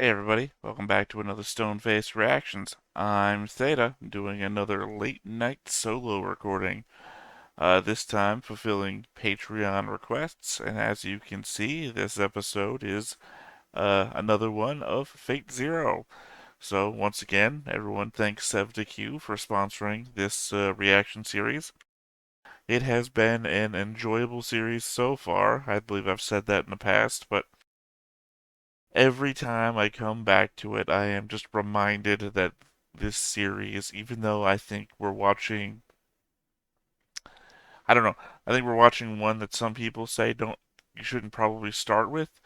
Hey everybody, welcome back to another Stone-Faced Reactions. I'm Theta, doing another late night solo recording. This time fulfilling Patreon requests, and as you can see, this episode is another one of Fate Zero. So once again, everyone thanks SevTQ for sponsoring this reaction series. It has been an enjoyable series so far. I believe I've said that in the past, but every time I come back to it, I am just reminded that this series, even though I think we're watching, I don't know, I think we're watching one that some people say you shouldn't probably start with.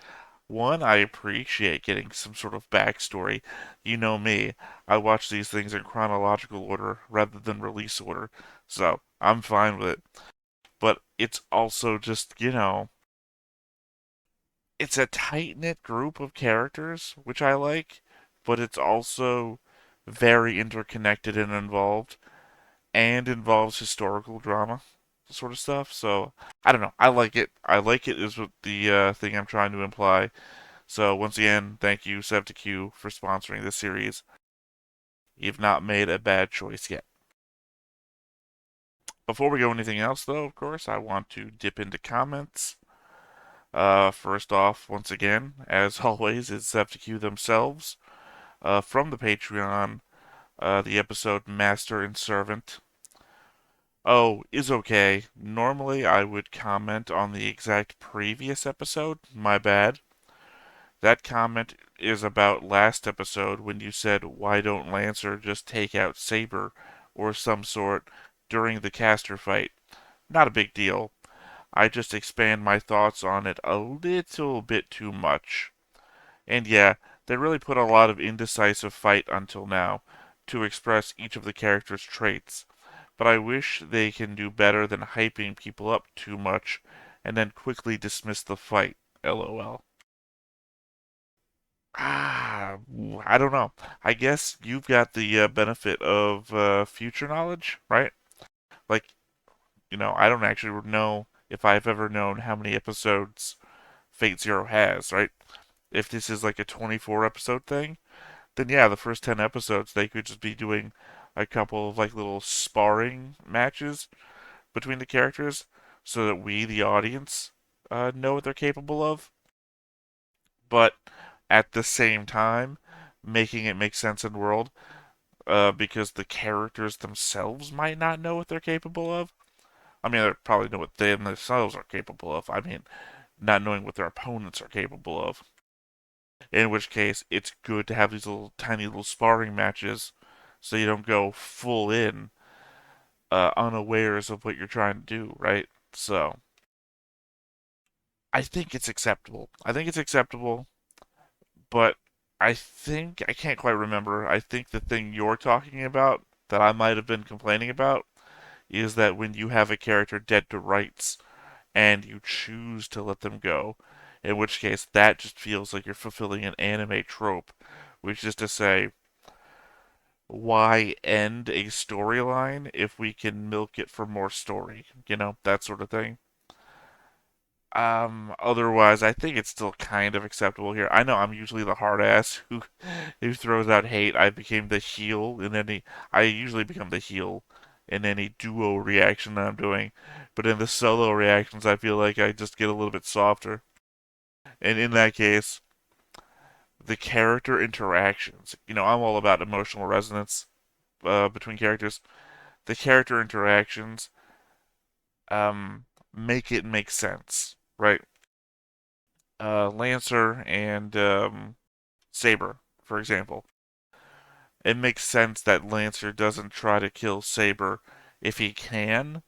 One, I appreciate getting some sort of backstory. You know me, I watch these things in chronological order rather than release order, so I'm fine with it. But it's also just, it's a tight knit group of characters, which I like, but it's also very interconnected and involved, and involves historical drama sort of stuff. So I don't know. I like it. I like it is what the thing I'm trying to imply. So once again, thank you, SevTQ, for sponsoring this series. You've not made a bad choice yet. Before we go anything else, though, of course, I want to dip into comments. First off, once again, as always, it's SFTQ themselves. From the Patreon, the episode Master and Servant. Oh, is okay. Normally I would comment on the exact previous episode. My bad. That comment is about last episode when you said, why don't Lancer just take out Saber or some sort during the caster fight? Not a big deal. I just expand my thoughts on it a little bit too much. And yeah, they really put a lot of indecisive fight until now to express each of the characters' traits, but I wish they can do better than hyping people up too much and then quickly dismiss the fight. LOL. Ah, I don't know. I guess you've got the benefit of future knowledge, right? Like, I don't actually know if I've ever known how many episodes Fate Zero has, right? If this is like a 24 episode thing, then yeah, the first 10 episodes they could just be doing a couple of like little sparring matches between the characters so that we, the audience, know what they're capable of. But at the same time, making it make sense in the world because the characters themselves might not know what they're capable of. I mean, they probably know what they themselves are capable of. I mean, not knowing what their opponents are capable of. In which case, it's good to have these little tiny little sparring matches so you don't go full in unawares of what you're trying to do, right? So, I think it's acceptable. I think it's acceptable, but I can't quite remember. I think the thing you're talking about that I might have been complaining about is that when you have a character dead to rights and you choose to let them go, in which case that just feels like you're fulfilling an anime trope, which is to say, why end a storyline if we can milk it for more story? That sort of thing. Otherwise, I think it's still kind of acceptable here. I know I'm usually the hard ass who throws out hate. I usually become the heel in any duo reaction that I'm doing, but in the solo reactions, I feel like I just get a little bit softer. And in that case, the character interactions. I'm all about emotional resonance between characters. The character interactions make it make sense, right? Lancer and Saber, for example. It makes sense that Lancer doesn't try to kill Saber if he can,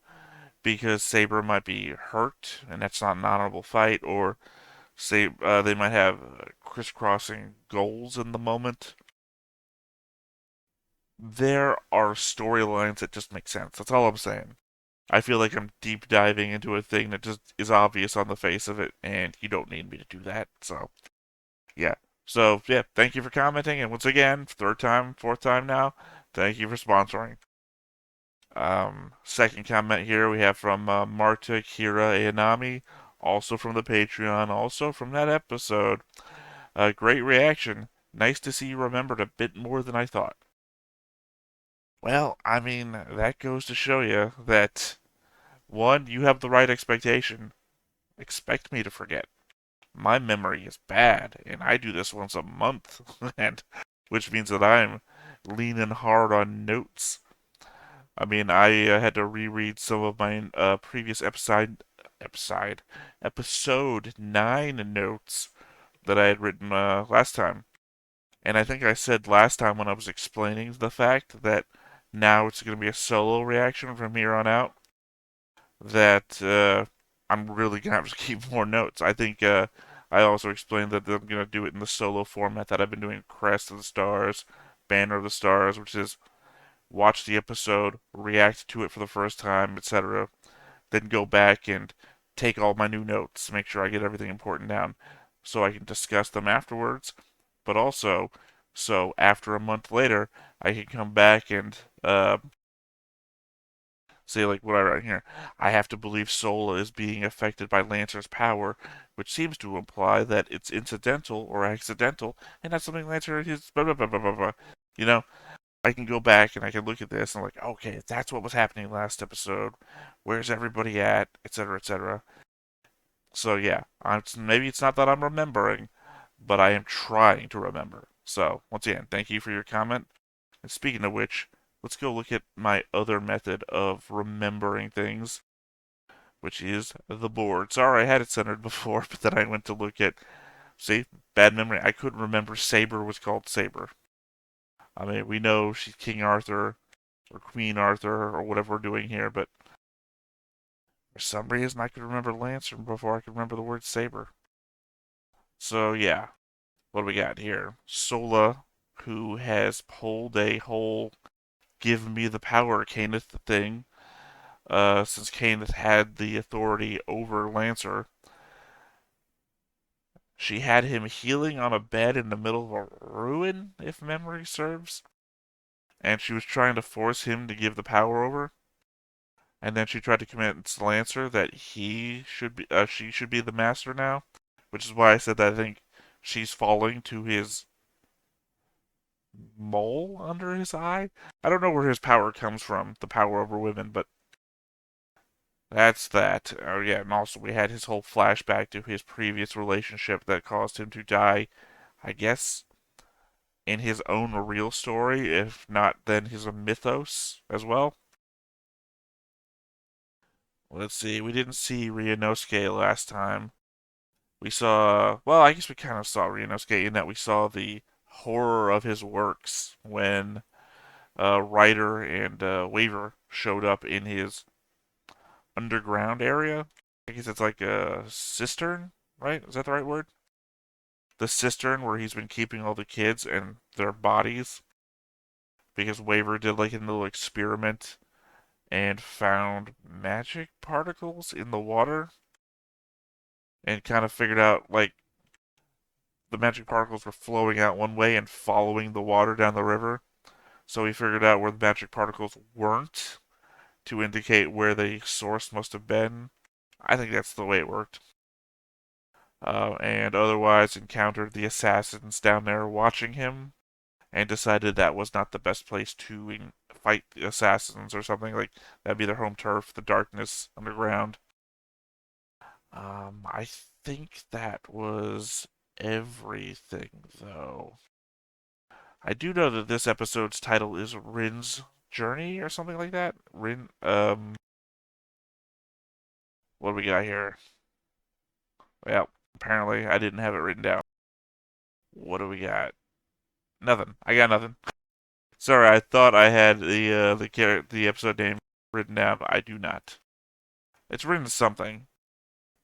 because Saber might be hurt, and that's not an honorable fight, or they might have crisscrossing goals in the moment. There are storylines that just make sense. That's all I'm saying. I feel like I'm deep diving into a thing that just is obvious on the face of it, and you don't need me to do that. So, yeah. So, yeah, thank you for commenting, and once again, third time, fourth time now, thank you for sponsoring. Second comment here we have from Marta Kira Ayanami, also from the Patreon, also from that episode. Great reaction. Nice to see you remembered a bit more than I thought. Well, I mean, that goes to show you that, one, you have the right expectation. Expect me to forget. My memory is bad, and I do this once a month, and which means that I'm leaning hard on notes. I mean, I had to reread some of my previous episode 9 notes that I had written last time. And I think I said last time when I was explaining the fact that now it's going to be a solo reaction from here on out, that I'm really going to have to keep more notes. I think I also explained that I'm going to do it in the solo format that I've been doing Crest of the Stars, Banner of the Stars, which is watch the episode, react to it for the first time, etc. Then go back and take all my new notes, make sure I get everything important down so I can discuss them afterwards. But also, so after a month later, I can come back and say, like what I write here. I have to believe Sola is being affected by Lancer's power, which seems to imply that it's incidental or accidental, and not something Lancer is. Blah, blah, blah, blah, blah, blah. You know, I can go back and I can look at this and like, okay, that's what was happening last episode. Where's everybody at, etc., etc. So yeah, maybe it's not that I'm remembering, but I am trying to remember. So once again, thank you for your comment. And speaking of which, let's go look at my other method of remembering things, which is the board. Sorry, I had it centered before, but then I went to look at, see, bad memory. I couldn't remember Saber was called Saber. I mean, we know she's King Arthur or Queen Arthur or whatever we're doing here, but for some reason I could remember Lancer before I could remember the word Saber. So yeah, what do we got here? Sola, who has pulled a whole give me the power Caneth thing, since Caneth had the authority over Lancer. She had him healing on a bed in the middle of a ruin, if memory serves, and she was trying to force him to give the power over. And then she tried to convince Lancer that she should be the master now, which is why I said that I think she's falling to his mole under his eye. I don't know where his power comes from, the power over women, but that's that. Oh yeah, and also we had his whole flashback to his previous relationship that caused him to die, I guess, in his own real story, if not then his mythos as well. Let's see, we didn't see Ryunosuke last time. We saw, well, I guess we kind of saw Ryunosuke in that we saw the horror of his works when Ryder and Waver showed up in his underground area. I guess it's like a cistern, right? Is that the right word? The cistern where he's been keeping all the kids and their bodies because Waver did like a little experiment and found magic particles in the water and kind of figured out like the magic particles were flowing out one way and following the water down the river. So he figured out where the magic particles weren't to indicate where the source must have been. I think that's the way it worked. And otherwise encountered the assassins down there watching him and decided that was not the best place to fight the assassins or something. Like, that'd be their home turf, the darkness underground. I think that was everything, though. I do know that this episode's title is Rin's Journey or something like that. What do we got here? Well, apparently I didn't have it written down. What do we got? Nothing. I got nothing. Sorry, I thought I had the episode name written down. I do not. It's written something.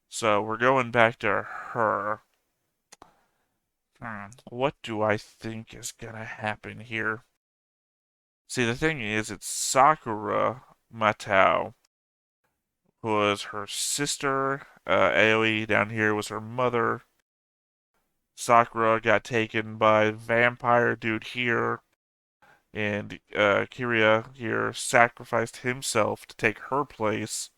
So we're going back to her. What do I think is gonna happen here? See, the thing is, it's Sakura Matao was her sister. Aoi down here was her mother. Sakura got taken by vampire dude here, and Kiria here sacrificed himself to take her place,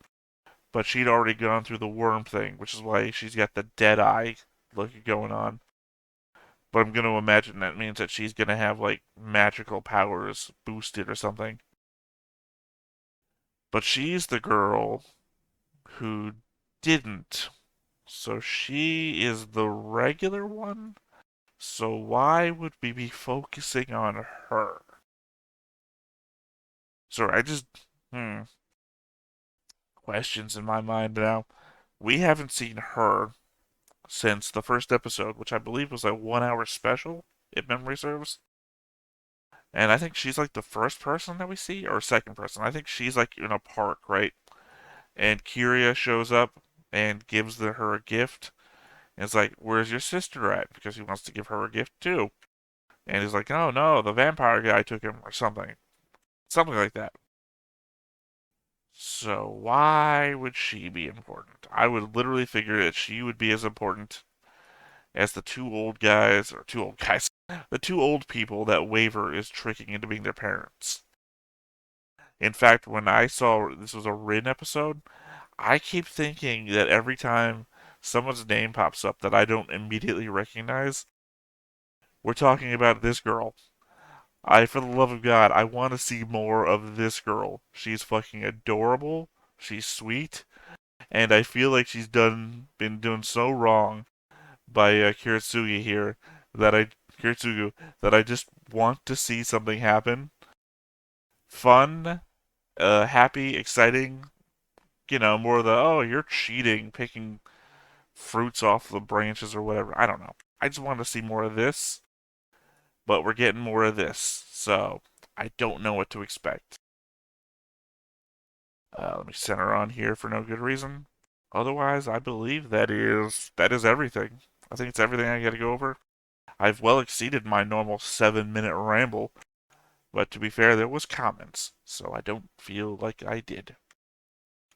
but she'd already gone through the worm thing, which is why she's got the dead eye look going on. but I'm going to imagine that means that she's going to have like magical powers boosted or something. But she's the girl who didn't. So she is the regular one? So why would we be focusing on her? Sorry, I just questions in my mind now. We haven't seen her since the first episode, which I believe was a 1 hour special, if memory serves. And I think she's like the first person that we see, or second person. I think she's like in a park, right? And Kyria shows up and gives her a gift. And it's like, where's your sister at? Because he wants to give her a gift too. And he's like, oh no, the vampire guy took him, or something. Something like that. So why would she be important? I would literally figure that she would be as important as the the two old people that Waver is tricking into being their parents. In fact, when I saw this was a Rin episode, I keep thinking that every time someone's name pops up that I don't immediately recognize, we're talking about this girl. For the love of God, I want to see more of this girl. She's fucking adorable. She's sweet, and I feel like been doing so wrong by Kiritsugi here that Kiritsugu that I just want to see something happen. Fun, happy, exciting. More of the you're cheating, picking fruits off the branches or whatever. I don't know. I just want to see more of this, but we're getting more of this, so I don't know what to expect. Let me center on here for no good reason. Otherwise, I believe that is everything. I think it's everything I got to go over. I've well exceeded my normal 7-minute ramble, but to be fair, there was comments, so I don't feel like I did.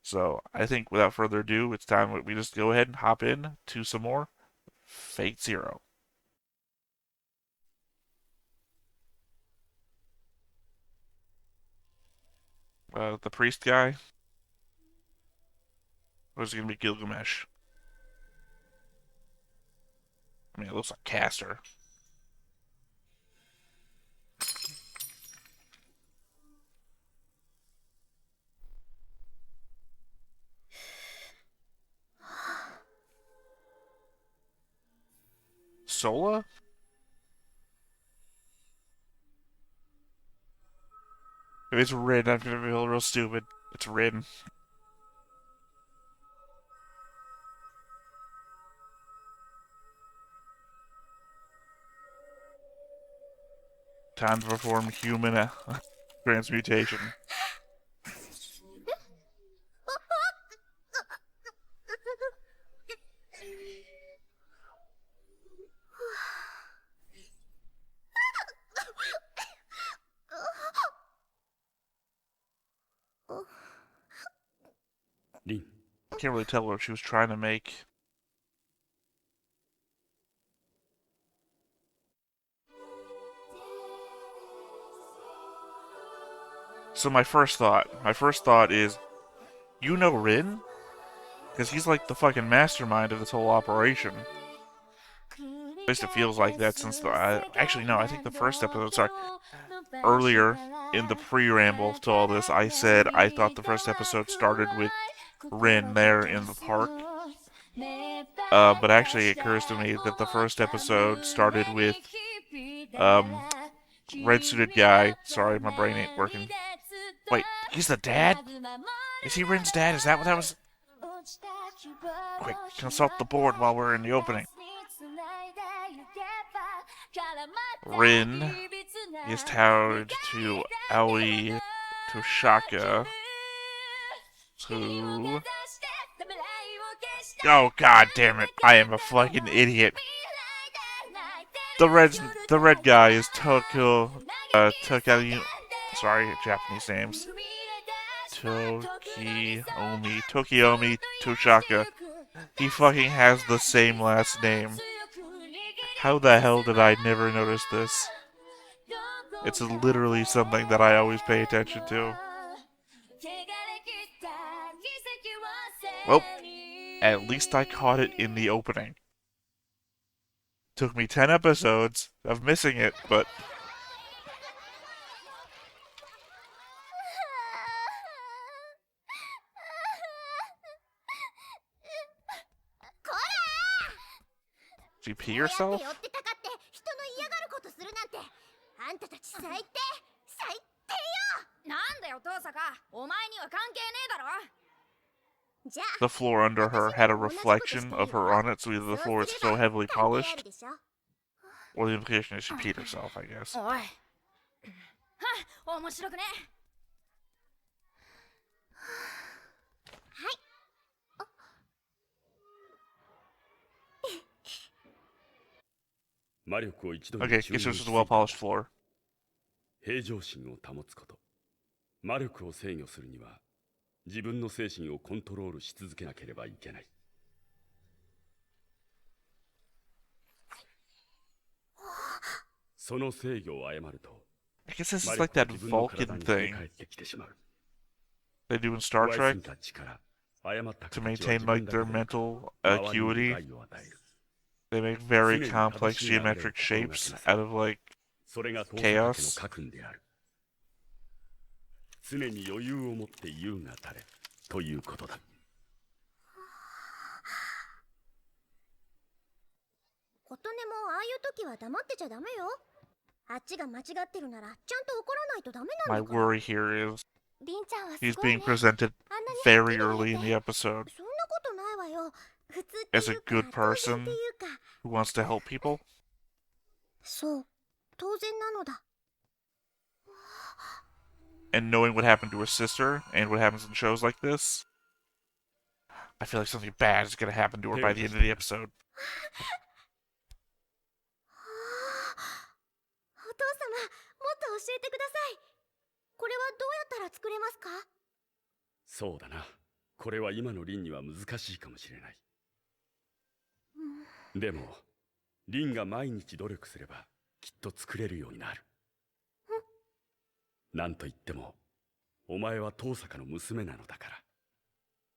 So I think without further ado, it's time we just go ahead and hop in to some more Fate Zero. The priest guy, or is it gonna be Gilgamesh? I mean, it looks like Castor. Sola? If it's Rin, I'm gonna feel real stupid. It's Rin. Time to perform human transmutation. I can't really tell what she was trying to make. So my first thought is, Rin? Because he's like the fucking mastermind of this whole operation. At least it feels like that since actually, no, I think the first episode, sorry, earlier in the pre-ramble to all this, I said I thought the first episode started with Rin there in the park. But actually, it occurs to me that the first episode started with um, red suited guy. Sorry, my brain ain't working. Wait, he's the dad? Is he Rin's dad? Is that what that was? Quick, consult the board while we're in the opening. Rin is tied to Aoi Toshaka, who... Oh, god damn it, I am a fucking idiot. The red guy is sorry, Japanese names. Tokiomi Toshaka. He fucking has the same last name. How the hell did I never notice this? It's literally something that I always pay attention to. Well, at least I caught it in the opening. Took me 10 episodes of missing it, but did you pee yourself? あんたたち最低最低よ。なんだよ父さんが、お前には関係ねえだろ。 The floor under her had a reflection of her on it, so either the floor is so heavily polished, or the implication is she peed herself, I guess. おい。はあ、面白くね。はい。 Okay, guess this is a well-polished floor. 平常心を保つこと。魔力を制御するには、自分の精神をコントロールし続けなければいけない。その制御を誤ると、 I guess this is like that Vulcan thing they do in Star Trek to maintain like their mental acuity. They make very complex geometric shapes out of like chaos. 常に余裕を持って優が垂れということだ。琴音もああいう時は黙ってちゃダメよ。あっちが間違ってるならちゃんと怒らないとダメなんだから。 My worry here is he's being presented very early in the episode そんなことないわよ。普通っていうか as a good person who wants to help people. そう、当然なのだ。 And knowing what happened to her sister and what happens in shows like this, I feel like something bad is going to happen to her by the end of the episode. お父様、もっと教えてください。これはどうやったら作れますか？そうだな。これは今のリンには難しいかもしれない。でも、リンが毎日努力すればきっと作れるようになる。なんといっても、お前は遠坂の娘なのだから。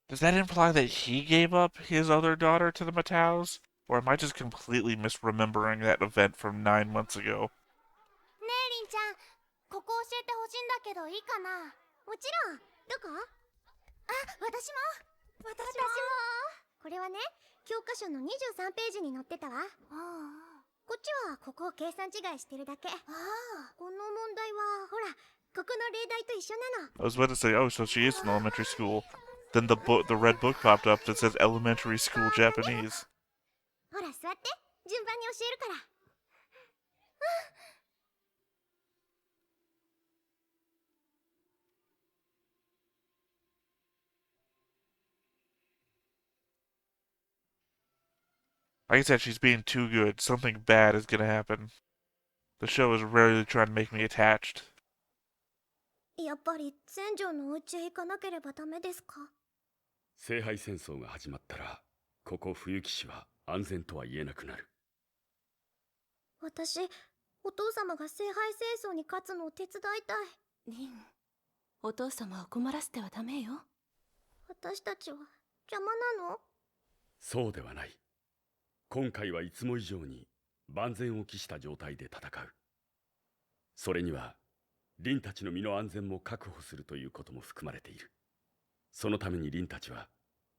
Does that imply that he gave up his other daughter to the Mataus? Or am I just completely misremembering that event from 9 months ago? ねえリンちゃん、ここ教えてほしいんだけどいいかな？もちろん。どこ？あ、私も。これはね、教科書の23ページに載ってたわ。こっちはここを計算違いしてるだけ。この問題はほら、ここの例題と一緒なの。 I was about to say, oh, so she is in elementary school. Then the red book popped up that says elementary school Japanese. ほら座って、順番に教えるから。Like I said, she's being too good. Something bad is gonna happen. The show is really trying to make me attached. やっぱり戦場のお家へ行かなければダメですか？聖杯戦争が始まったら、ここ冬木市は安全とは言えなくなる。私、お父様が聖杯戦争に勝つのを手伝いたい。リン、お父様を困らせてはダメよ。私たちは邪魔なの？そうではない。今回はいつも以上に万全を期した状態で戦う。それには、リンたちの身の安全も確保するということも含まれている。そのためにリンたちは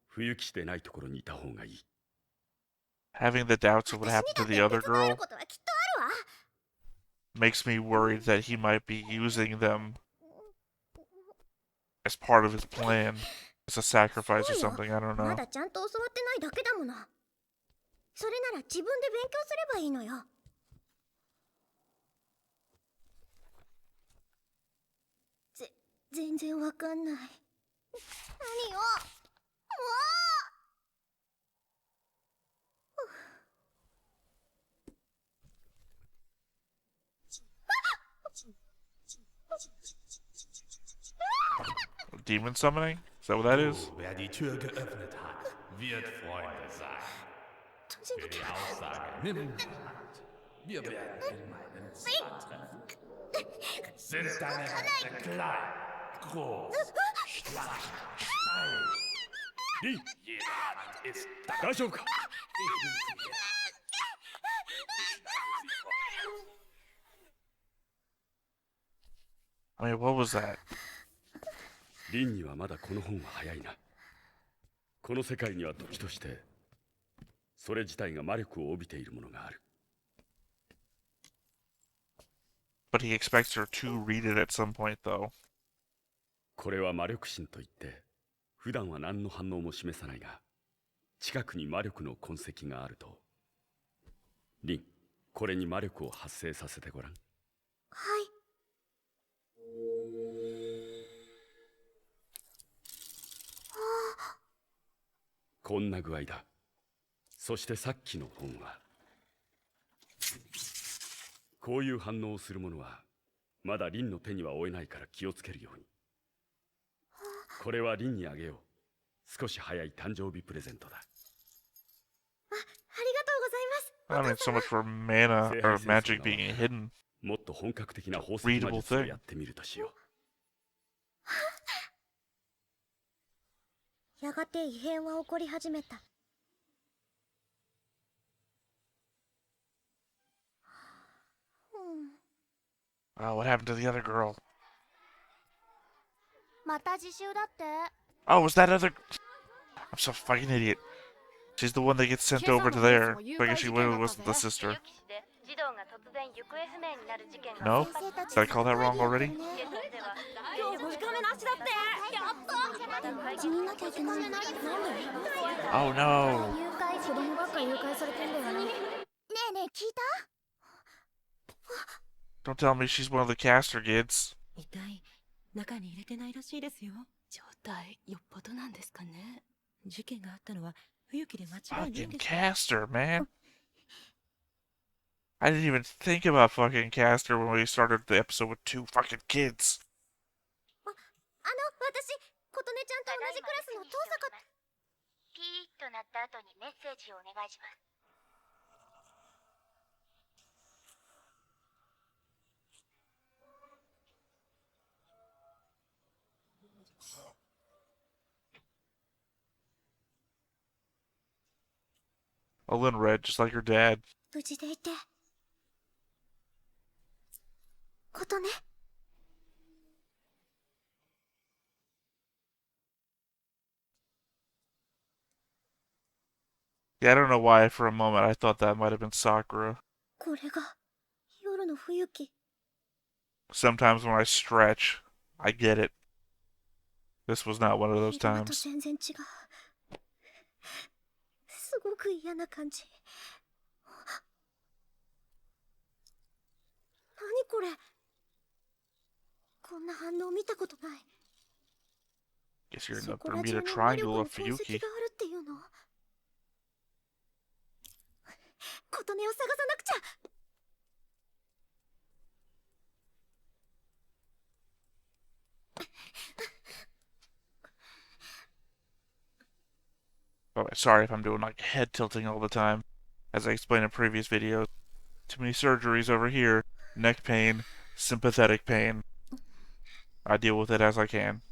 冬木市でないところにいた方がいい。Having the doubts of what happened to the other girl makes me worried that he might be using them as part of his plan, as a sacrifice or something. I don't know. まだちゃんと教わってないだけだもの。それなら自分で勉強すればいいのよ。全然わかんない。何よ、もう Demon summoning? Is that what that is? Wer die Tür geöffnet hat, wird Freunde sein. Für die Aussage nimm meine Hand. Wir werden in meinem Zimmer treffen. Sind deine Wände klein, groß, schlank, steil? Jeder Mann ist da. 大丈夫か？ I mean, what was that? リンにはまだこの本は早いな。この世界には時としてそれ自体が魔力を帯びているものがある。 But he expects her to read it at some point, though. これは魔力心といって普段は何の反応も示さないが近くに魔力の痕跡があると。リン、これに魔力を発生させてごらん。はい。こんな具合だ。そしてさっきの本はこういう反応をするものはまだリンの手には負えないから気をつけるように。これはリンにあげよう。少し早い誕生日プレゼントだ。ありがとうございます。 I mean, so much for mana 聖 or 杯戦争 magic が終わ being ったら hidden. もっと本格的な宝石魔術をやってみるとしよやがて異変は起こり始めた。Oh, what happened to the other girl? また自習だって。 Oh, was that other... I'm so fucking idiot. She's the one that gets sent over to there. But I guess she literally wasn't the sister. No? Did I call that wrong already? 今日2日目なしだって。やった。地味なきゃいけない。なんで？ Oh no. 誘拐、子供ばっか誘拐されてんだよね。ねえねえ、聞いた？ Don't tell me she's one of the caster kids. 遺体中に入れてないらしいですよ。状態よっぽどなんですかね。事件があったのは冬木で間違いないん Fucking です。 caster, man. I didn't even think about fucking caster when we started the episode with 2 fucking kids. 私、琴音ちゃんと同じクラスの遠坂。ピーッと鳴った後にメッセージをお願いします。 All in red, just like her dad. 無事でいて。琴音。 Yeah, I don't know why for a moment I thought that might have been Sakura. これが夜の冬木。 Sometimes when I stretch, I get it. This was not one of those 昼間と times. 全然違う。すごく嫌な感じ。何これ。こんな反応見たことない。 Guess you're in そ the こら中 Bermuda の魔力 Triangle の of 痕跡 Fuyuki. があるっていうの。琴音を探さなくちゃ。 Oh, sorry if I'm doing like head tilting all the time. As I explained in previous videos, too many surgeries over here. Neck pain, sympathetic pain. I deal with it as I can.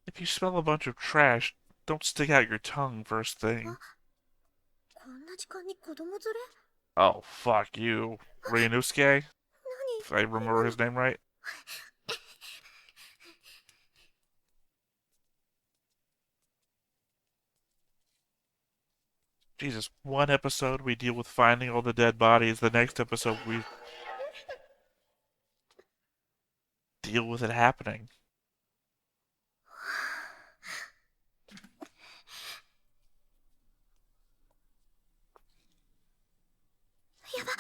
If you smell a bunch of trash, don't stick out your tongue first thing. こんな時間に子供連れ？ Oh, fuck you. Ryunosuke? 何？ If I remember his name right. Jesus, one episode we deal with finding all the dead bodies, the next episode we deal with it happening. やば。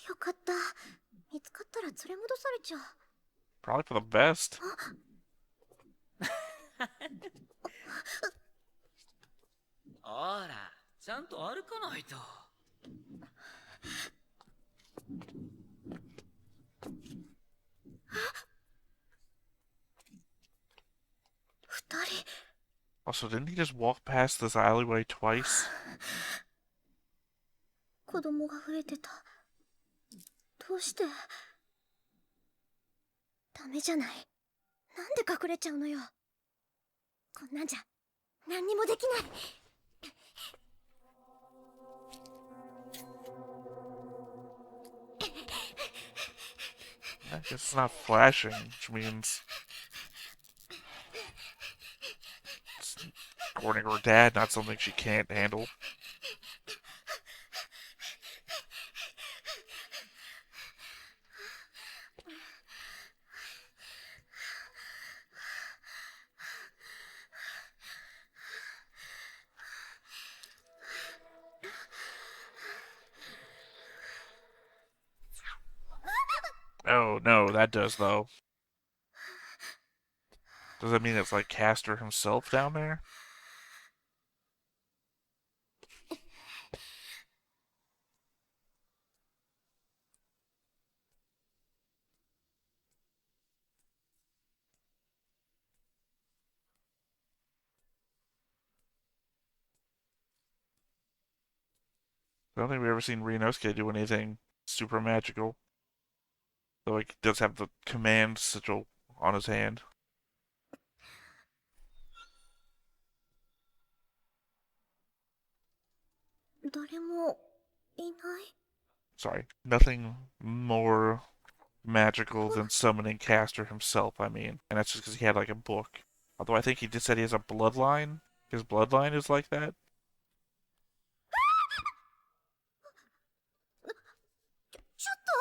よかった。見つかったら連れ戻されちゃう。 Probably for the best. ほら、ちゃんと歩かないと。二 Also, didn't he just walk past this alleyway twice? 子供が増えてた。どうして。ダメじゃない。なんで隠れちゃうのよ。こんなんじゃ何にもできない。I guess it's not flashing, which means it's, according to her dad, not something she can't handle. Oh, no, that does, though. Does that mean it's like Castor himself down there? I don't think we've ever seen Ryunosuke do anything super magical. Though he does have the command sigil on his hand. 誰もいない。 Sorry, nothing more magical than summoning Castor himself, I mean. And that's just because he had like a book. Although I think he just said he has a bloodline. His bloodline is like that. ちょっと。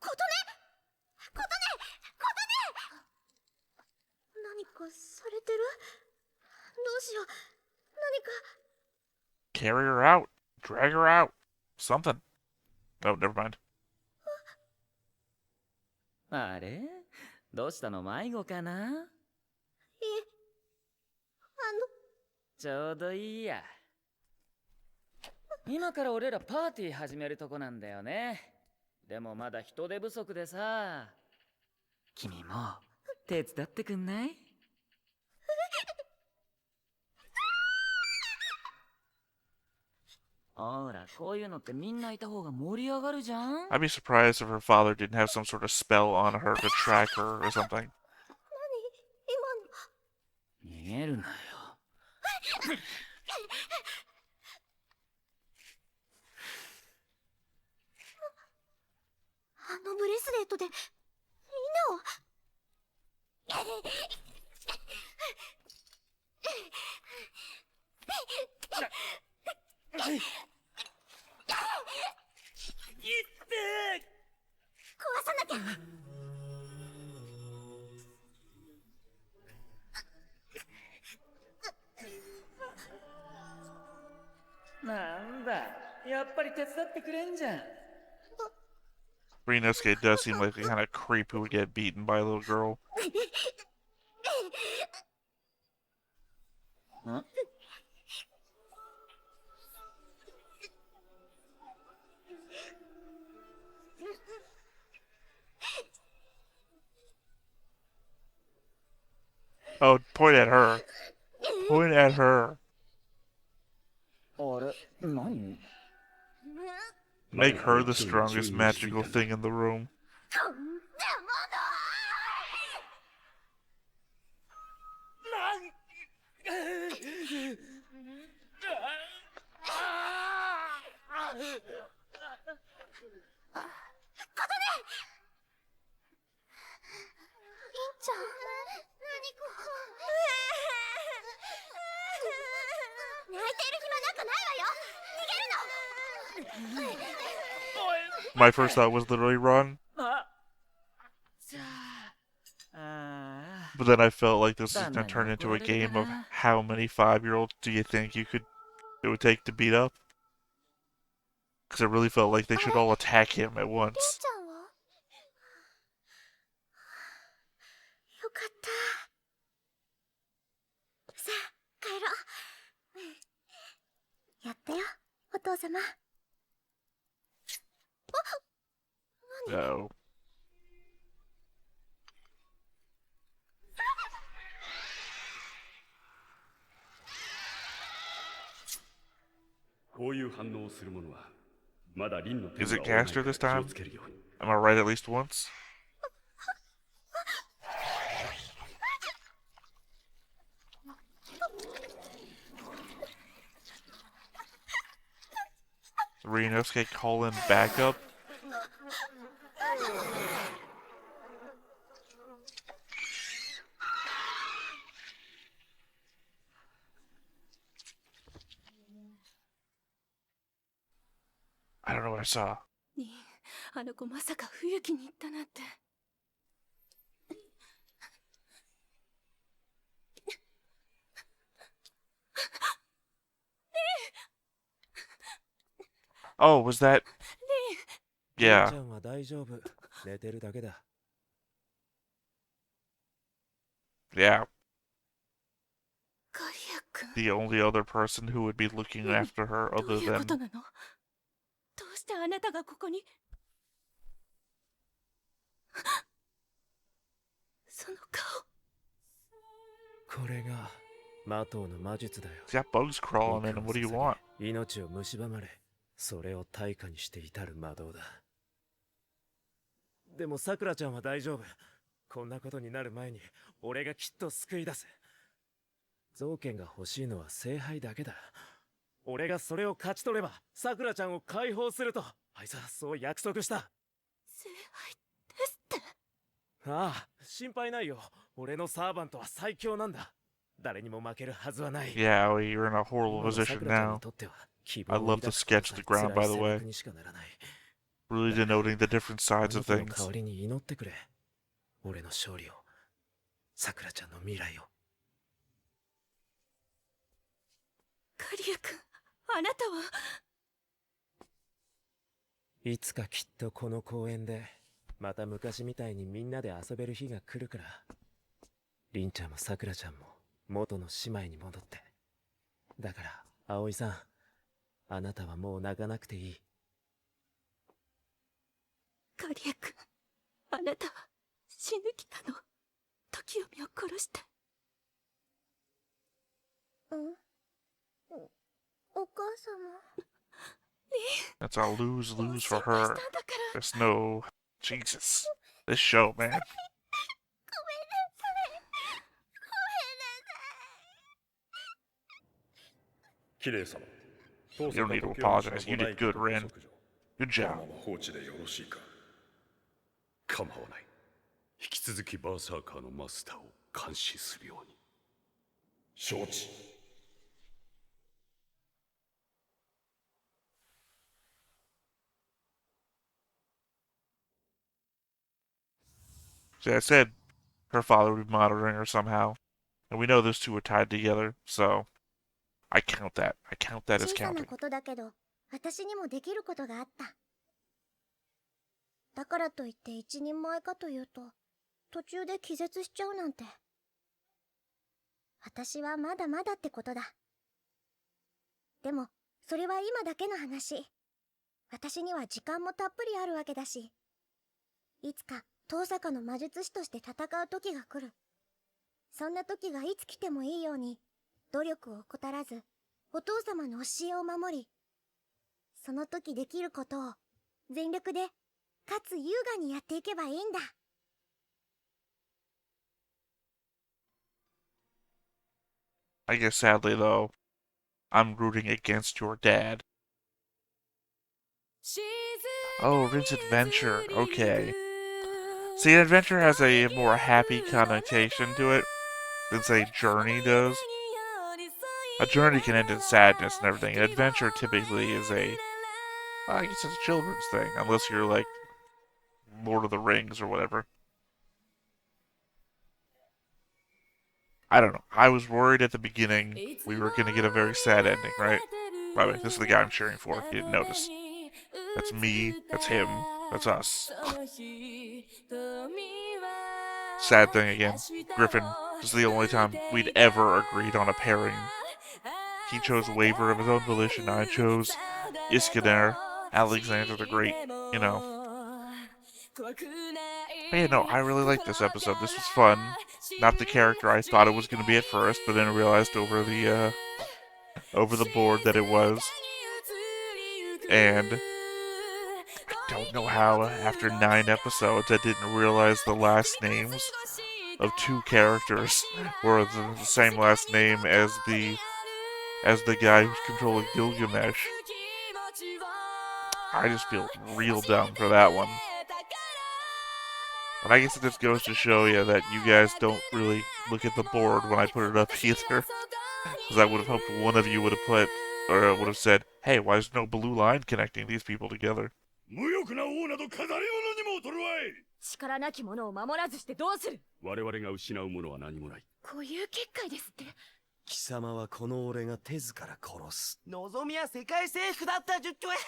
琴音。何かされてる。どうしよう。何か。 Carry her out. Drag her out. Something. Oh, never mind. あれどうしたの迷子かな。ちょうどいいや。今から俺らパーティー始めるとこなんだよね。でもまだ人手不足でさ。君も手伝ってくんない？ほら、こういうのってみんないた方が盛り上がるじゃん。 I'd be surprised if her father didn't have some sort of spell on her to track her or something. 逃げるなよ。あのブレスレットでみんなを。壊さなきゃ。なんだ、やっぱり手伝ってくれんじゃん。Ryunosuke does seem like the kind of creep who would get beaten by a little girl. Oh, point at her. Point at her. あれ、何？ Make her the strongest magical thing in the room. ちゃん。泣いている暇なんかないわよ。逃げるの。 My first thought was literally run. But then I felt like this was going to turn into a game of how many 5-year-olds do you think it would take to beat up? Because it really felt like they should all attack him at once. ちゃんは。よかった。さあ帰ろう。やったよお父様。No. こういう反応をする者はまだ凛の天 Is が it 追えない Caster から this 気を time? つけるように。 Am I right at least once? Ryunosuke call in backup? I don't know what I saw. にあの子まさか冬木に行ったなんて。Oh, was that? りん Yeah, ちゃんは大丈夫。寝てるだけだ。 yeah. カリア君。 The only other person who would be looking after her どう other いうこ than となの？どうしてあなたがここに？その顔。これが魔頭の魔術だよ。 he's got bugs crawling in him. What do you want? 命を蝕まれ、それを対価にして至る魔導だ。でもさくらちゃんは大丈夫。こんなことになる前に俺がきっと救い出す。造剣が欲しいのは聖杯だけだ。俺がそれを勝ち取ればさくらちゃんを解放するとあいつはそう約束した。聖杯ですって。ああ、心配ないよ。俺のサーバントは最強なんだ。誰にも負けるはずはない。 Yeah, well, you're in a horrible 今のさ position くらちゃん now. にとっては希 I 望を love the 抱くこと sketch of さ the え辛 ground, い by the 選 way. 択にしかならない。 Really denoting the different あ sides な of たの things. 代わりに祈ってくれ。俺の勝利を、さくらちゃんの未来を。カリア君、あなたは。いつかきっとこの公園でまた昔みたいにみんなで遊べる日が来るから、りんちゃんもさくらちゃんも元の姉妹に戻って。だから葵さん、あなたはもう泣かなくていい。カリア君、あなたは死ぬ気なの？時臣を殺して。お母様。 That's a lose-lose for 心配 her. したんだから。 There's no... Jesus. This show, man. ごめんなさい。ごめんなさい。綺麗様。 You don't need to apologize. You did good, Rin. Good この job. まま放置でよろしいか。構わない。引き続きバーサーカーのマスターを監視するように。承知。 See, I said her father would be monitoring her somehow. And we know those two are tied together, so I count that. I count that as 小さな counting. ことだけど、私にもできることがあった。だからといって一人前かというと、途中で気絶しちゃうなんて。私はまだまだってことだ。でも、それは今だけの話。私には時間もたっぷりあるわけだし、いつか遠坂の魔術師として戦う時が来る。そんな時がいつ来てもいいように、努力を怠らず、お父様の教えを守り、その時できることを全力で、かつ優雅にやっていけばいいんだ。I guess sadly, though, I'm rooting against your dad. Oh, Rin's Adventure. Okay. See, Adventure has a more happy connotation to it than, say, Journey does. A journey can end in sadness and everything. An adventure typically is a... Well, I guess it's a children's thing, unless you're like Lord of the Rings or whatever. I don't know. I was worried at the beginning we were going to get a very sad ending, right? By the way, this is the guy I'm cheering for, if you didn't notice. That's me, that's him, that's us. Sad thing again, Griffin, this is the only time we'd ever agreed on a pairing. He chose Waver of his own volition, I chose Iskander, Alexander the Great, you know. But yeah, no, I really liked this episode. This was fun. Not the character I thought it was going to be at first, but then I realized over the board that it was. And I don't know how after 9 episodes I didn't realize the last names of two characters were the same last name as the guy who's controlling Gilgamesh. I just feel real dumb for that one. And I guess it just goes to show you that you guys don't really look at the board when I put it up either. Because I would have hoped one of you would have put, or would have said, hey, why is no blue line connecting these people together? 無欲な王など飾り物にも劣るわい。力なき者を守らずしてどうする。我々が失うものは何もない。こういう結界ですって。貴様はこの俺が手ずから殺す。望みは世界征服だった10兆円。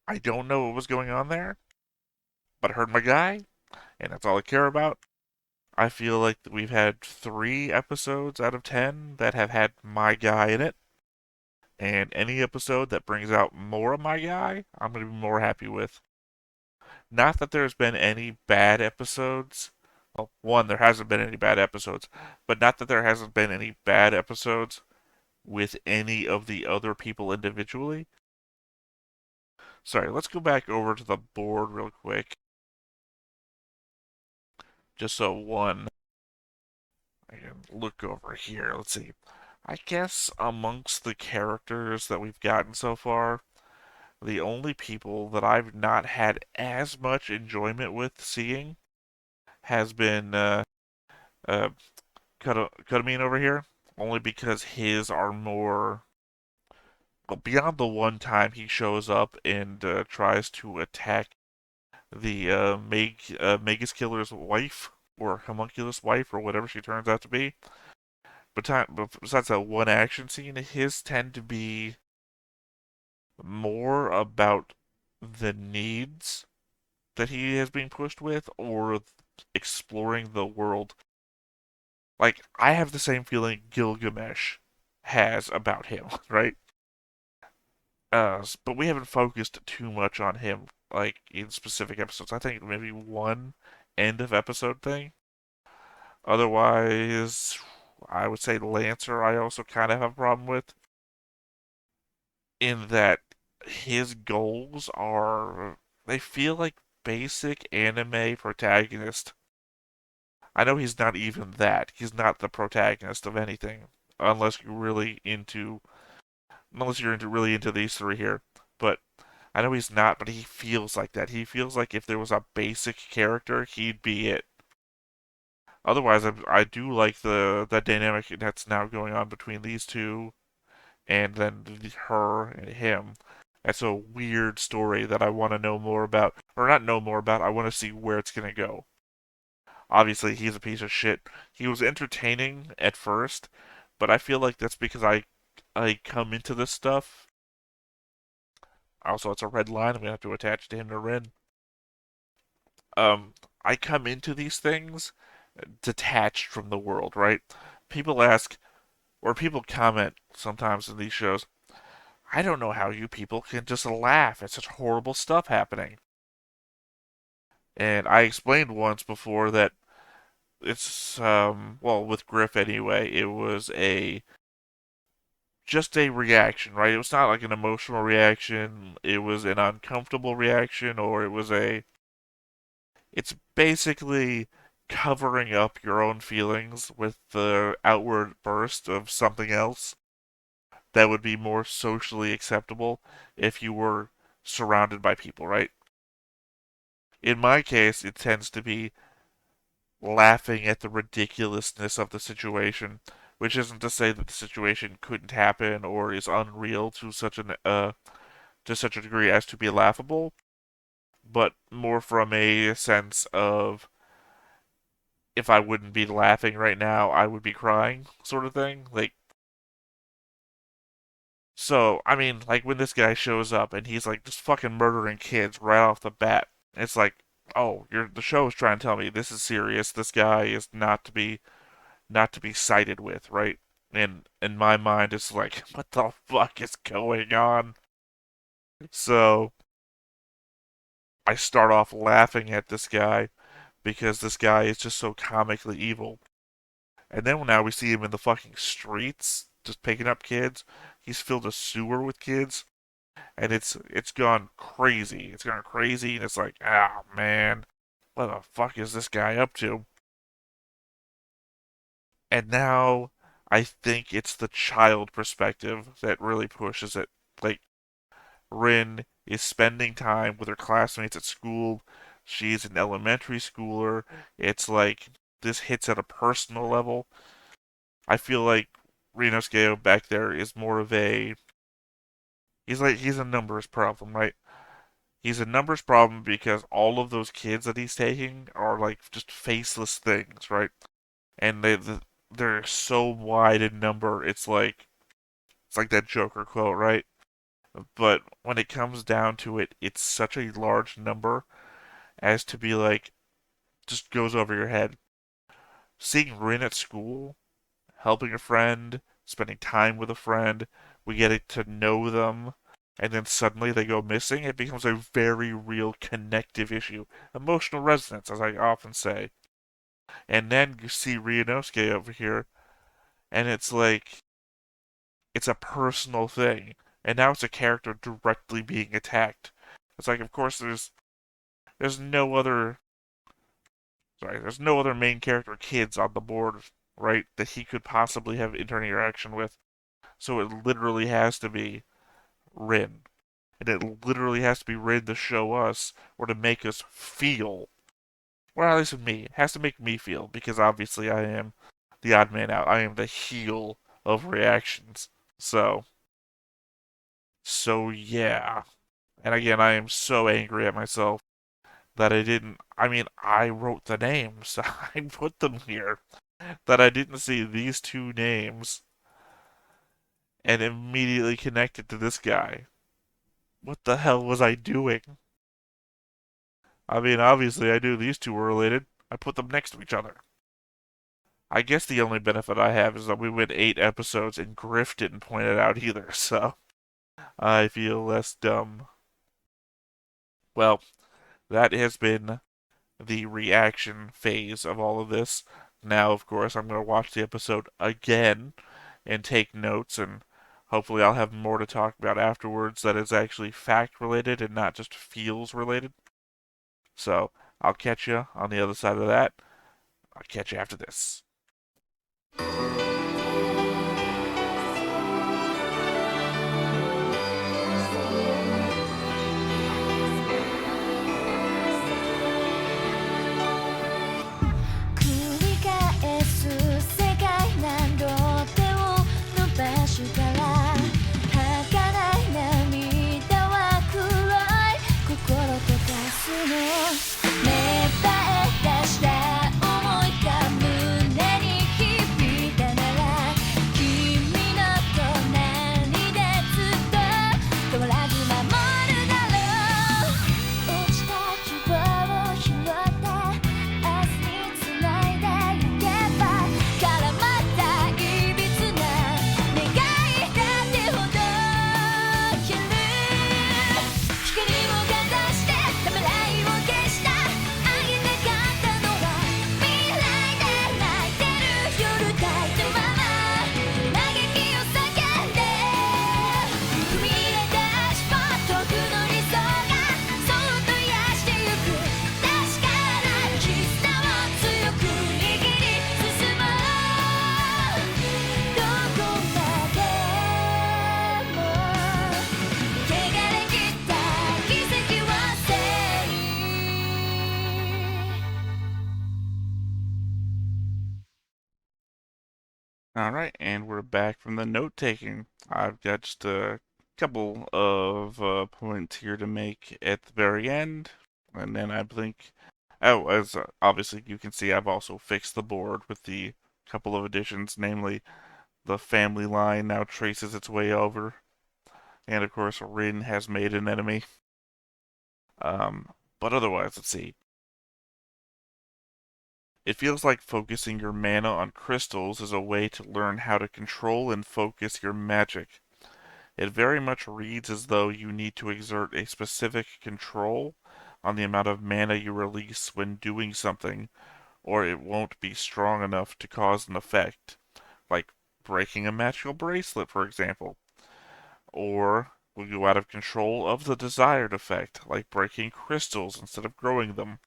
I don't know what was going on there, but I heard my guy, and that's all I care about. I feel like we've had 3 episodes out of 10 that have had my guy in it. And any episode that brings out more of my guy, I'm going to be more happy with. Not that there's been any bad episodes. Well, one, there hasn't been any bad episodes, but not that there hasn't been any bad episodes with any of the other people individually. Sorry, let's go back over to the board real quick. Just so I can look over here. Let's see. I guess amongst the characters that we've gotten so far, the only people that I've not had as much enjoyment with seeing has been Kutamine over here, only because his are more. Well, beyond the one time he shows up and tries to attack the Magus Killer's wife, or homunculus wife, or whatever she turns out to be. But besides that one action scene, his tend to be more about the needs that he is being pushed with, or exploring the world. Like, I have the same feeling Gilgamesh has about him, right? But we haven't focused too much on him, like, in specific episodes. I think maybe one end of episode thing. Otherwise, I would say Lancer I also kind of have a problem with, in that his goals are, they feel like basic anime protagonist. I know he's not even that. He's not the protagonist of anything, unless you're really into really into these 3 here. But I know he's not, but he feels like that. He feels like if there was a basic character, he'd be it. Otherwise, I do like the dynamic that's now going on between these two, and then her and him. That's a weird story that I want to know more about, or not know more about. I want to see where it's gonna go. Obviously, he's a piece of shit. He was entertaining at first, but I feel like that's because I come into this stuff. Also, it's a red line. I'm gonna have to attach to him to Ren. I come into these things detached from the world, right? People ask, or people comment sometimes in these shows, I don't know how you people can just laugh at such horrible stuff happening. And I explained once before that it's, well, with Griff anyway, it was just a reaction, right? It was not like an emotional reaction, it was an uncomfortable reaction, or it's basically covering up your own feelings with the outward burst of something else that would be more socially acceptable if you were surrounded by people, right? In my case, it tends to be laughing at the ridiculousness of the situation, which isn't to say that the situation couldn't happen or is unreal to such a degree as to be laughable, but more from a sense of if I wouldn't be laughing right now, I would be crying, sort of thing. Like, so, I mean, like when this guy shows up and he's like just fucking murdering kids right off the bat, it's like, oh, the show is trying to tell me this is serious. This guy is not to be sided with, right? And in my mind, it's like, what the fuck is going on? So I start off laughing at this guy because this guy is just so comically evil. And then now we see him in the fucking streets, just picking up kids. he's filled a sewer with kids, and it's gone crazy. It's gone crazy, and it's like, ah, man, what the fuck is this guy up to? And now I think it's the child perspective that really pushes it. Like, Rin is spending time with her classmates at school. She's an elementary schooler. It's like this hits at a personal level. I feel like Rinosuke back there is more of a he's a numbers problem, right? He's a numbers problem because all of those kids that he's taking are like just faceless things, right? And they're so wide in number. It's like that Joker quote, right? But when it comes down to it, it's such a large number as to be like just goes over your head. Seeing Rin at school, helping a friend, spending time with a friend, we get to know them, and then suddenly they go missing, it becomes a very real connective issue. Emotional resonance, as I often say. And then you see Ryunosuke over here, and it's like, it's a personal thing. And now it's a character directly being attacked. It's like, of course, there's no other, there's no other main character kids on the board, right, that he could possibly have interaction with. So it literally has to be Rin. And it literally has to be Rin to show us or to make us feel. Or at least with me. It has to make me feel because obviously I am the odd man out. I am the heel of reactions. So yeah. And again, I am so angry at myself that I didn't. I mean, I wrote the names. I put them here. That I didn't see these two names and immediately connected to this guy. What the hell was I doing? I mean, obviously I knew these two were related. I put them next to each other. I guess the only benefit I have is that we went 8 episodes and Griff didn't point it out either, so I feel less dumb. Well, that has been the reaction phase of all of this. Now, of course, I'm going to watch the episode again and take notes, and hopefully I'll have more to talk about afterwards that is actually fact related and not just feels related. So, I'll catch you on the other side of that. I'll catch you after this. Alright, and we're back from the note taking. I've got just a couple of points here to make at the very end, and then I think, oh, as obviously you can see, I've also fixed the board with the couple of additions, namely the family line now traces its way over, and of course Rin has made an enemy. But otherwise, let's see. It feels like focusing your mana on crystals is a way to learn how to control and focus your magic. It very much reads as though you need to exert a specific control on the amount of mana you release when doing something, or it won't be strong enough to cause an effect, like breaking a magical bracelet, for example. or will go out of control of the desired effect, like breaking crystals instead of growing them.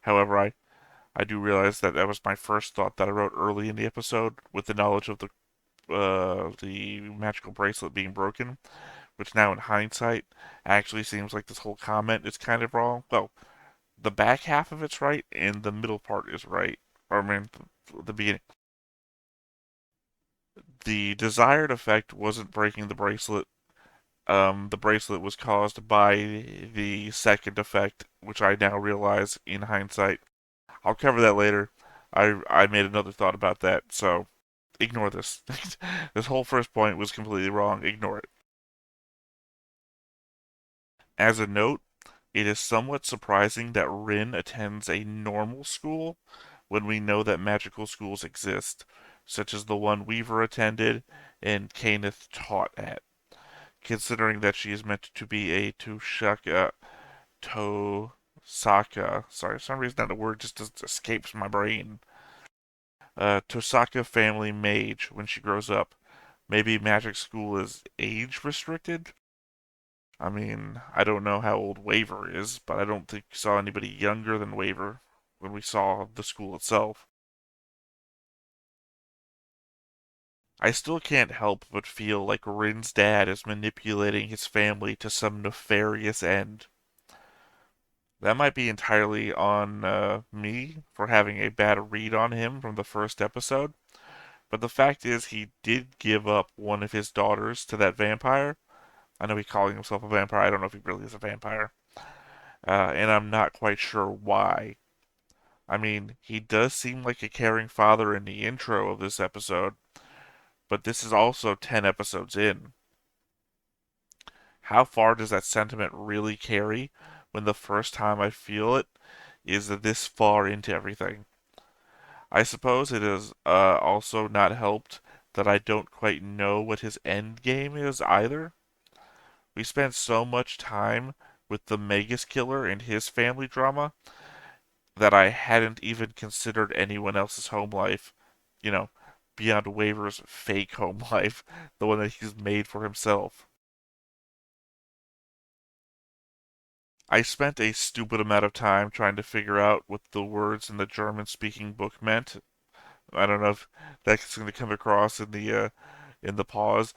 However, I do realize that that was my first thought that I wrote early in the episode with the knowledge of the magical bracelet being broken, which now in hindsight actually seems like this whole comment is kind of wrong. Well, the back half of it's right and the middle part is right. Or I mean, the beginning. The desired effect wasn't breaking the bracelet. The bracelet was caused by the second effect, which I now realize in hindsight. I'll cover that later. I made another thought about that, so ignore this. This whole first point was completely wrong. Ignore it. As a note, it is somewhat surprising that Rin attends a normal school when we know that magical schools exist, such as the one Weaver attended and Kenneth taught at, considering that she is meant to be a Tosaka. Sorry, for some reason that word just escapes my brain. Tosaka family mage when she grows up. Maybe magic school is age restricted? I mean, I don't know how old Waver is, but I don't think we saw anybody younger than Waver when we saw the school itself. I still can't help but feel like Rin's dad is manipulating his family to some nefarious end. That might be entirely on me for having a bad read on him from the first episode, but the fact is he did give up one of his daughters to that vampire. I know he's calling himself a vampire. I don't know if he really is a vampire. And I'm not quite sure why. I mean, he does seem like a caring father in the intro of this episode, but this is also 10 episodes in. How far does that sentiment really carry when the first time I feel it is this far into everything? I suppose it is also not helped that I don't quite know what his end game is either. We spent so much time with the Magus Killer and his family drama that I hadn't even considered anyone else's home life, you know, beyond Waver's fake home life, the one that he's made for himself. I spent a stupid amount of time trying to figure out what the words in the German speaking book meant. I don't know if that's going to come across in the pause.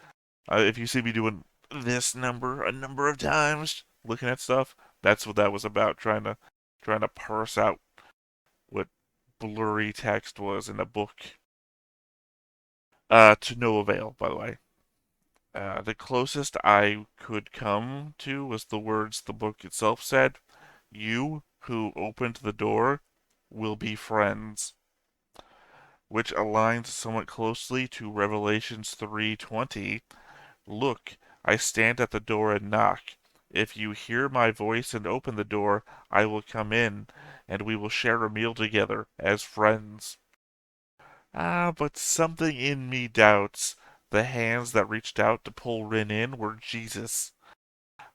If you see me doing this number a number of times, looking at stuff, that's what that was about. Trying to parse out what blurry text was in a book. To no avail, by the way. The closest I could come to was the words the book itself said. You who opened the door will be friends, which aligns somewhat closely to Revelations 3:20. Look, I stand at the door and knock. If you hear my voice and open the door, I will come in, and we will share a meal together as friends. But something in me doubts the hands that reached out to pull Rin in were Jesus.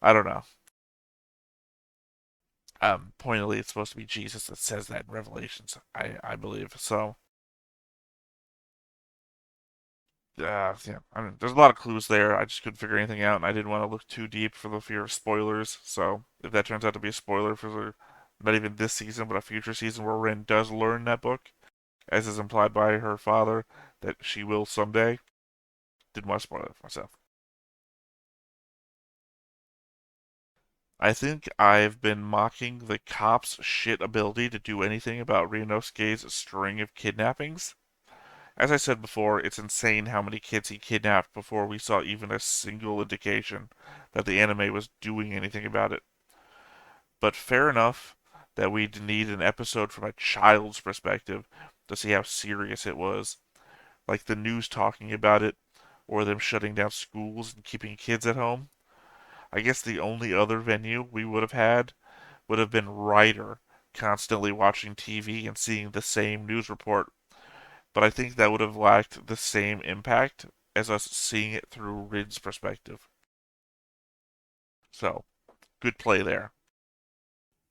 I don't know. Pointedly, it's supposed to be Jesus that says that in Revelations, I believe. So, yeah, I mean, there's a lot of clues there. I just couldn't figure anything out, and I didn't want to look too deep for the fear of spoilers. So, if that turns out to be a spoiler for not even this season, but a future season where Rin does learn that book, as is implied by her father that she will someday, didn't want to spoil it for myself. I think I've been mocking the cops' shit ability to do anything about Ryunosuke's string of kidnappings. As I said before, it's insane how many kids he kidnapped before we saw even a single indication that the anime was doing anything about it. But fair enough that we'd need an episode from a child's perspective to see how serious it was. Like the news talking about it, or them shutting down schools and keeping kids at home. I guess the only other venue we would have had would have been Ryder constantly watching TV and seeing the same news report, but I think that would have lacked the same impact as us seeing it through Rid's perspective. So, good play there.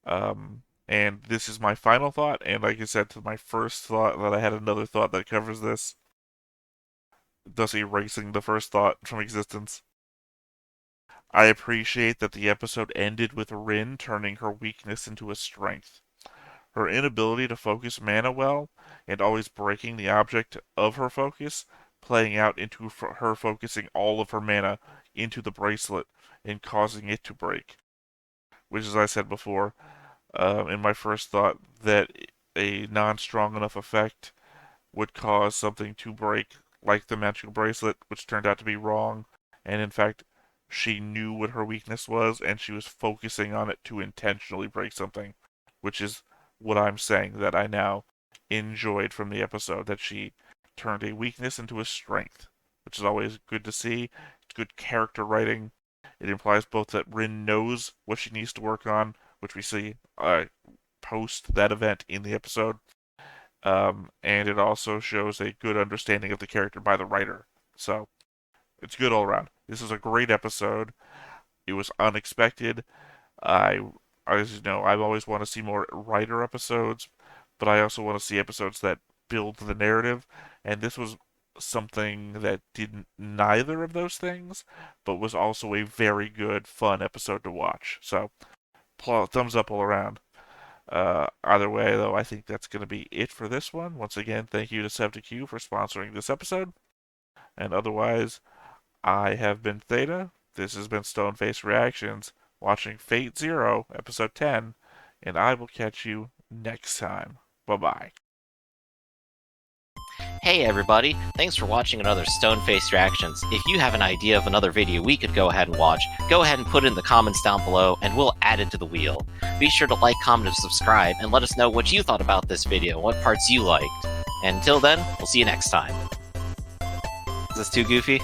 And this is my final thought, and like I said, to my first thought that I had another thought that covers this, thus erasing the first thought from existence. I appreciate that the episode ended with Rin turning her weakness into a strength. Her inability to focus mana well, and always breaking the object of her focus, playing out into her focusing all of her mana into the bracelet and causing it to break. Which, as I said before, in my first thought, that a non-strong enough effect would cause something to break, like the magical bracelet, which turned out to be wrong. And in fact, she knew what her weakness was, and she was focusing on it to intentionally break something, which is what I'm saying that I now enjoyed from the episode, that she turned a weakness into a strength, which is always good to see. It's good character writing. It implies both that Rin knows what she needs to work on, which we see post that event in the episode, and it also shows a good understanding of the character by the writer. So it's good all around. This is a great episode. It was unexpected. I, as you know, I've always want to see more writer episodes, but I also want to see episodes that build the narrative, and this was something that did neither of those things, but was also a very good, fun episode to watch. So, thumbs up all around. Either way, though, I think that's going to be it for this one. Once again, thank you to SevToQ for sponsoring this episode. And otherwise, I have been Theta. This has been Stoneface Reactions, watching Fate Zero, Episode 10, and I will catch you next time. Bye-bye. Hey everybody, thanks for watching another Stoneface Reactions. If you have an idea of another video we could go ahead and watch, go ahead and put it in the comments down below and we'll add it to the wheel. Be sure to like, comment, and subscribe, and let us know what you thought about this video and what parts you liked. And until then, we'll see you next time. Is this too goofy?